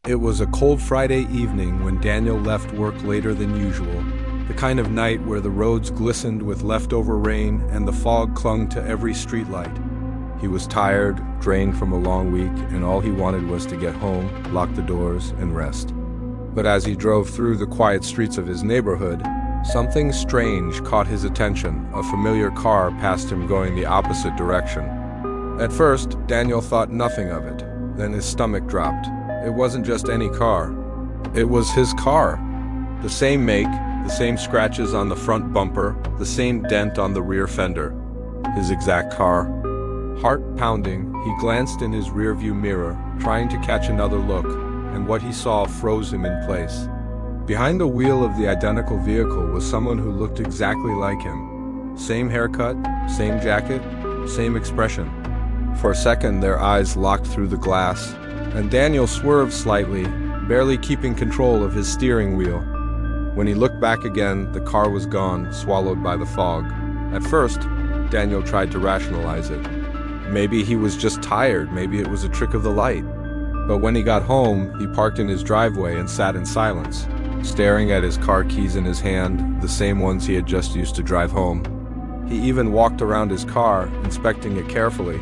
It was a cold Friday evening when Daniel left work later than usual, the kind of night where the roads glistened with leftover rain and the fog clung to every streetlight. He was tired, drained from a long week, and all he wanted was to get home, lock the doors, and rest. But as he drove through the quiet streets of his neighborhood, something strange caught his attention. A familiar car passed him going the opposite direction. At first, Daniel thought nothing of it. Then his stomach dropped. It wasn't just any car. It was his car. The same make, the same scratches on the front bumper, the same dent on the rear fender. His exact car. Heart pounding, he glanced in his rearview mirror, trying to catch another look, and what he saw froze him in place. Behind the wheel of the identical vehicle was someone who looked exactly like him. Same haircut, same jacket, same expression. For a second, their eyes locked through the glass, and Daniel swerved slightly, barely keeping control of his steering wheel. When he looked back again, the car was gone, swallowed by the fog. At first, Daniel tried to rationalize it. Maybe he was just tired, maybe it was a trick of the light. But when he got home, he parked in his driveway and sat in silence, staring at his car keys in his hand, the same ones he had just used to drive home. He even walked around his car, inspecting it carefully.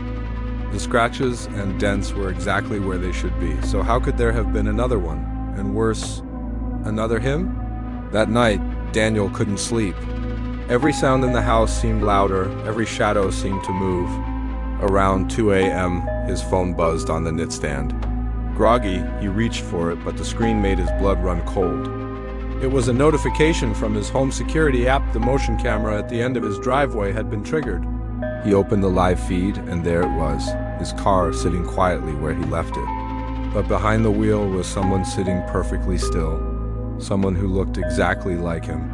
The scratches and dents were exactly where they should be, so how could there have been another one? And worse, another him? That night, Daniel couldn't sleep. Every sound in the house seemed louder, every shadow seemed to move. Around 2 a.m., his phone buzzed on the nightstand. Groggy, he reached for it, but the screen made his blood run cold. It was a notification from his home security app. The motion camera at the end of his driveway had been triggered. He opened the live feed, and there it was, his car sitting quietly where he left it. But behind the wheel was someone sitting perfectly still, someone who looked exactly like him.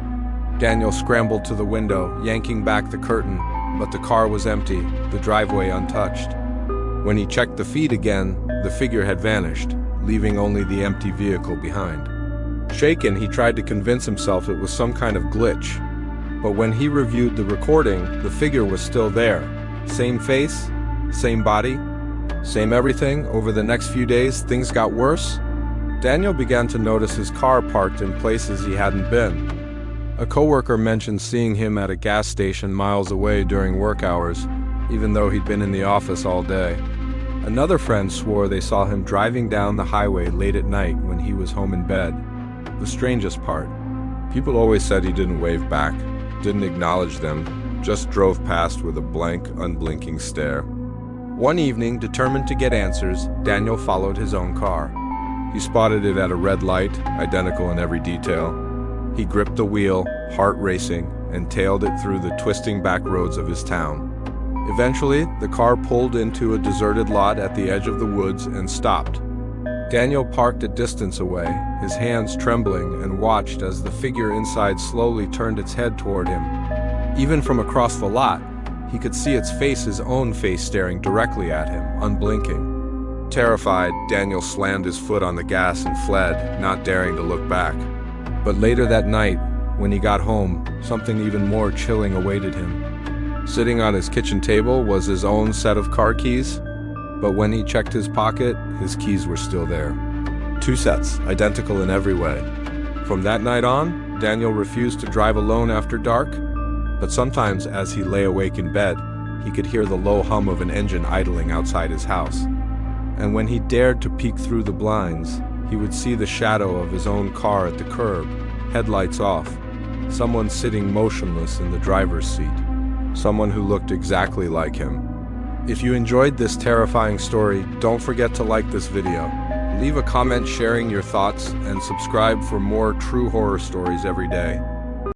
Daniel scrambled to the window, yanking back the curtain, but the car was empty, the driveway untouched. When he checked the feed again, the figure had vanished, leaving only the empty vehicle behind. Shaken, he tried to convince himself it was some kind of glitch. But when he reviewed the recording, the figure was still there. Same face, same body, same everything. Over the next few days, things got worse. Daniel began to notice his car parked in places he hadn't been. A coworker mentioned seeing him at a gas station miles away during work hours, even though he'd been in the office all day. Another friend swore they saw him driving down the highway late at night when he was home in bed. The strangest part, people always said he didn't wave back, didn't acknowledge them, just drove past with a blank, unblinking stare. One evening, determined to get answers, Daniel followed his own car. He spotted it at a red light, identical in every detail. He gripped the wheel, heart racing, and tailed it through the twisting back roads of his town. Eventually, the car pulled into a deserted lot at the edge of the woods and stopped. Daniel parked a distance away, his hands trembling, and watched as the figure inside slowly turned its head toward him. Even from across the lot, he could see its face, his own face, staring directly at him, unblinking. Terrified, Daniel slammed his foot on the gas and fled, not daring to look back. But later that night, when he got home, something even more chilling awaited him. Sitting on his kitchen table was his own set of car keys, but when he checked his pocket, his keys were still there. 2 sets, identical in every way. From that night on, Daniel refused to drive alone after dark, but sometimes as he lay awake in bed, he could hear the low hum of an engine idling outside his house. And when he dared to peek through the blinds, he would see the shadow of his own car at the curb, headlights off, someone sitting motionless in the driver's seat, someone who looked exactly like him. If you enjoyed this terrifying story, don't forget to like this video. Leave a comment sharing your thoughts and subscribe for more true horror stories every day.